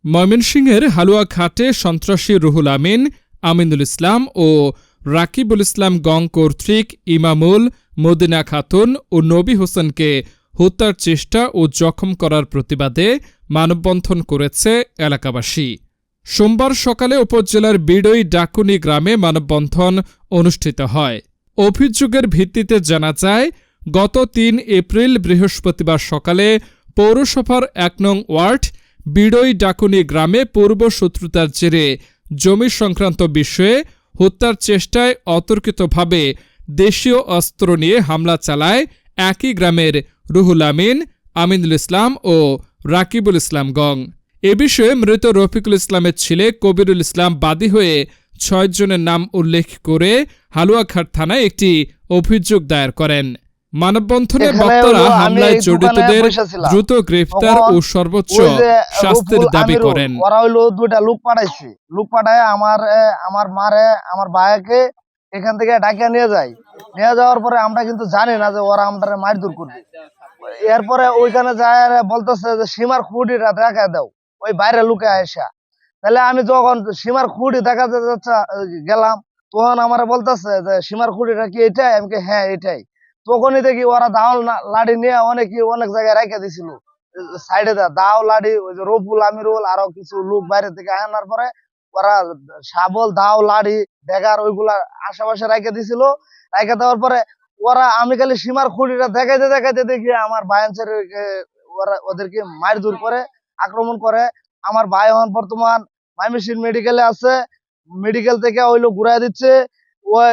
ময়মনসিংহের হালুয়াঘাটে সন্ত্রাসী রুহুল আমিন, আমিনুল ইসলাম ও রাকিবুল ইসলাম গং কর্তৃক ইমামুল, মদিনা খাতুন ও নবী হোসেনকে হত্যার চেষ্টা ও জখম করার প্রতিবাদে মানববন্ধন করেছে এলাকাবাসী। সোমবার সকালে উপজেলার বিড়ই ডাকুনি গ্রামে মানববন্ধন অনুষ্ঠিত হয়। অভিযোগের ভিত্তিতে জানা যায়, গত ৩ এপ্রিল বৃহস্পতিবার সকালে পৌরসভার ১ নং ওয়ার্ড বিড়ই ডাকুনি গ্রামে পূর্ব শত্রুতার জেরে জমি সংক্রান্ত বিষয়ে হত্যার চেষ্টায় অতর্কিতভাবে দেশীয় অস্ত্র নিয়ে হামলা চালায় একই গ্রামের রুহুল আমিন, আমিনুল ইসলাম ও রাকিবুল ইসলাম গং। এ বিষয়ে মৃত রফিকুল ইসলামের ছেলে কবিরুল ইসলাম বাদী হয়ে ৬ জনের নাম উল্লেখ করে হালুয়াঘাট থানায় একটি অভিযোগ দায়ের করেন। মানববন্ধনে বক্তারা হামলায় জড়িতদের দ্রুত গ্রেফতার ও সর্বোচ্চ শাস্তির দাবি করেন। ওরা হইলো 2টা লোক পাঠাইছে, লোক পাঠায় আমার মারে আমার ভাইকে এখান থেকে ডাকিয়ে নিয়ে যায়। নিয়ে যাওয়ার পরে আমরা কিন্তু জানি না যে ওরা আমরা মারধর করবে। এরপরে ওইখানে যায় বলতেছে যে সীমার খুঁটিটা দেখা দাও, ওই বাইরে লুকে আসা। তাহলে আমি যখন সীমার খুঁটি দেখা যাচ্ছে গেলাম, তখন আমার বলতেছে যে সীমার খুঁটিটা কি এটাই? আমি কি হ্যাঁ এটাই। তখনই দেখি ওরা দাও লাঠি নিয়ে অনেক জায়গায় রেখে দিছিল সাইডে, দাও লাঠি, ওই যে রফুল আমিরুল আরো কিছু লোক বাইরে থেকে আনার পরে ওরা শাবল দাও লাঠি ডেগার ওইগুলা আশেপাশে রেখে দিছিল। রেখে দেওয়ার পরে আমি খালি সীমার খুঁটিটা দেখাইতে দেখি আমার ভাইয়ের ওরা ওদেরকে মারধর করে আক্রমণ করে। আমার ভাই এখন বর্তমান ময়মনসিংহ মেডিকেলে আছে, মেডিকেল থেকে ওই লোক ঘুরাই দিচ্ছে, ওই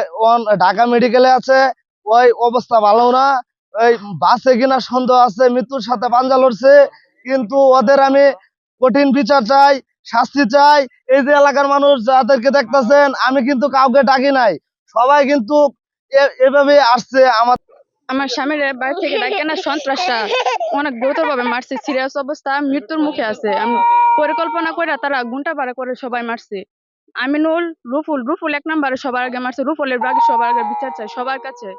ঢাকা মেডিকেলে আছে, ওই অবস্থা ভালো না। ওই বাসে কিনা সন্দেহ আছে, মৃত্যুর সাথে পাঞ্জা লড়ছে। কিন্তু ওদের আমি কঠিন বিচার চাই, শাস্তি চাই। এই যে এলাকার মানুষ যাদেরকে দেখতেছেন, আমি কিন্তু কাউকে ডাকি নাই, সবাই কিন্তু এভাবে আসছে। আমার স্বামীর বাড়ি থেকে ডাকে না সন্ত্রাসটা অনেক গুরুতর ভাবে মারছে, সিরিয়াস অবস্থা, মৃত্যুর মুখে আছে। আমি পরিকল্পনা করে তারা গুন্টা পাড়া করে সবাই মারছে। আমিনুল, রুফুল 1 নম্বরে সবার আগে মারছে। রুফুলের বাগে সবার আগে বিচার চাই সবার কাছে।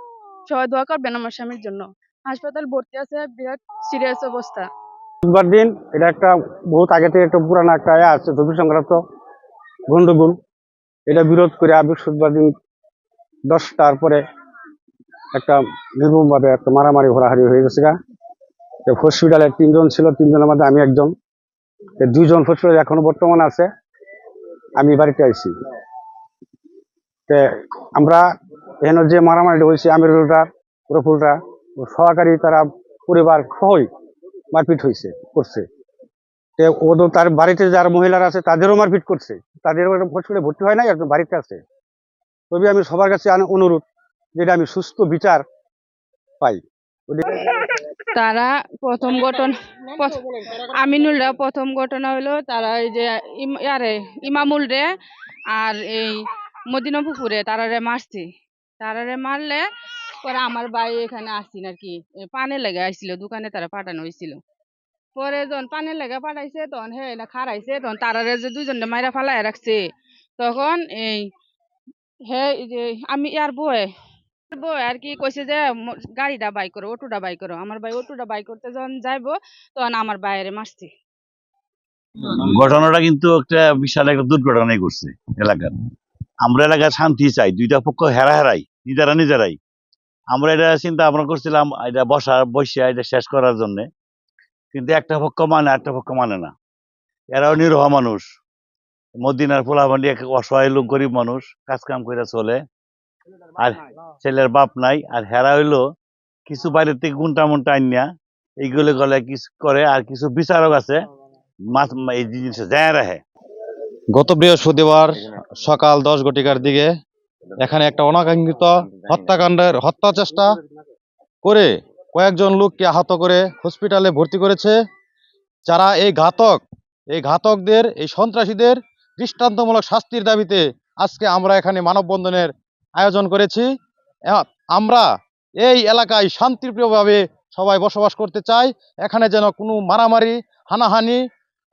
সবাই দোয়া করবেন আমার স্বামীর জন্য। হাসপাতাল ভর্তি আছে, বিরাট সিরিয়াস অবস্থা। বুধবার দিন এটা একটা বহুত আগে থেকে একটা পুরানো একটা আছে জমি সংক্রান্ত গন্ডগোল। এটা বিরোধ করে বৃহস্পতিবার দিন 10টার পরে একটা নির্মম ভাবে একটা মারামারি ঘোরাহারি হয়ে গেছে। হসপিটালে 3 জন ছিল, 3 জনের মধ্যে আমি একজন। 2 জন হসপিটালে এখনো বর্তমানে আছে, আমি বাড়িতে আইছি। আমরা এখানে যে মারামারিটা হয়েছে আমিরুলটা রফুলটা সহকারী তারা পরিবার সহই মারপিট করছে। ওদের তার বাড়িতে যারা মহিলারা আছে তাদেরও মারপিট করছে, তাদের হসপিটালে ভর্তি হয় নাই, একজন বাড়িতে আছে। তবে আমি সবার কাছে অনুরোধ যেটা আমি সুস্থ বিচার পাই। তারা আমিনুলরা প্রথম ঘটনা হলো তারা এই যে ইমামুল রে আর এই মদিনা পুকুরে তারারে মারছে। তারারে মারলে পরে আমার ভাই এখানে আসছিল আর কি, পানে লেগে আসছিল, দোকানে তারা পাঠানো হয়েছিল। পরে যখন পানে লেগে পাঠাইছে তখন না খারাইছে, তখন তারারে যে 2 জনে মাইরা ফালাই রাখছে। তখন এই যে আমি বই আর কি কইছে যে গাড়িটা বাই করো, অটোটা বাই করো। আমার ভাই অটোটা বাই করতে যখন যাইবো তখন আমার বাইরে মারছে। ঘটনাটা কিন্তু একটা বিশাল একটা দুর্ঘটনাই ঘটছে এলাকার। আমরা এলাকার শান্তি চাই, 2টা পক্ষ হেরাই নিজেরাই। আমরা এটা চিন্তা ভাবনা করছিলাম এটা বসিয়া এটা শেষ করার জন্য, কিন্তু একটা পক্ষ মানে একটা পক্ষ মানে না। এরাও নিরহ মানুষ, মদিনার পোলাপান্ডি অসহায় লোক, গরিব মানুষ, কাজ কাম করে চলে, আর ছেলের বাপ নাই। আর হেরা হইলো কিছু বাইরের থেকে গুন্টা মুন্টা আইনিয়া এইগুলো গলে কিছু করে, আর কিছু বিচারক আছে এই জিনিসটা যায় রাখে। গত বৃহস্পতিবার সকাল 10 ঘটিকার দিকে এখানে একটা অনাকাঙ্ক্ষিত হত্যা চেষ্টা করে কয়েকজন লোককে আহত করে হসপিটালে ভর্তি করেছে। যারা এই ঘাতকদের, এই সন্ত্রাসীদের দৃষ্টান্তমূলক শাস্তির দাবিতে আজকে আমরা এখানে মানববন্ধনের আয়োজন করেছি। আমরা এই এলাকায় শান্তিপ্রিয়ভাবে সবাই বসবাস করতে চাই। এখানে যেন কোনো মারামারি, হানাহানি,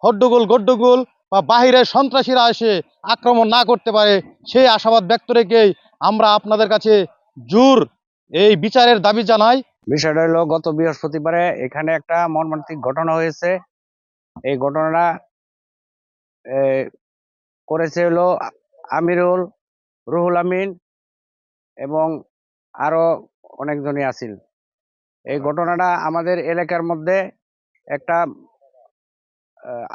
গড্ডগোল বা বাহিরের সন্ত্রাসীরা এসে আক্রমণ না করতে পারে, সেই আশাবাদ ব্যক্ত রেখেই আমরা আপনাদের কাছে জোর এই বিচারের দাবি জানাই। বিষয়টা হলো গত বৃহস্পতিবারে এখানে একটা মর্মান্তিক ঘটনা হয়েছে। এই ঘটনাটা এ, করেছে হলো আমিরুল, রুহুল আমিন এবং আরো অনেকজনই আছেন। এই ঘটনাটা আমাদের এলাকার মধ্যে একটা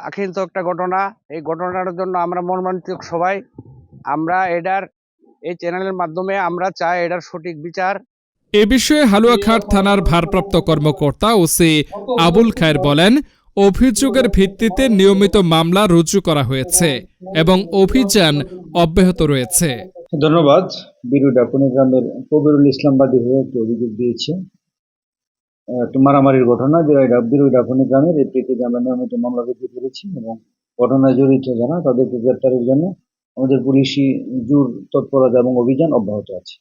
আখিন্ত একটা ঘটনা। এই ঘটনাটার জন্য আমরা মর্মান্তিক সবাই। আমরা এই চ্যানেলের মাধ্যমে আমরা চাই এটার সঠিক বিচার। এ বিষয়ে হালুয়াঘাট থানার ভারপ্রাপ্ত কর্মকর্তা ওসি আবুল খায়ের বলেন, অভিযোগের ভিত্তিতে নিয়মিত মামলা রুজু করা হয়েছে এবং অভিযান অব্যাহত রয়েছে। ধন্যবাদ। বিরুডাপুনি গ্রামের কবিরুল ইসলাম বাদী হয়ে একটি অভিযোগ দিয়েছে, একটি মারামারির ঘটনা। বিরুডাপুনি গ্রামের এই প্রেক্ষিতে আমরা নিয়মিত মামলা রুজু করেছি এবং ঘটনায় জড়িত যারা তাদেরকে গ্রেপ্তারের জন্য আমাদের পুলিশি জোর তৎপরতা এবং অভিযান অব্যাহত আছে।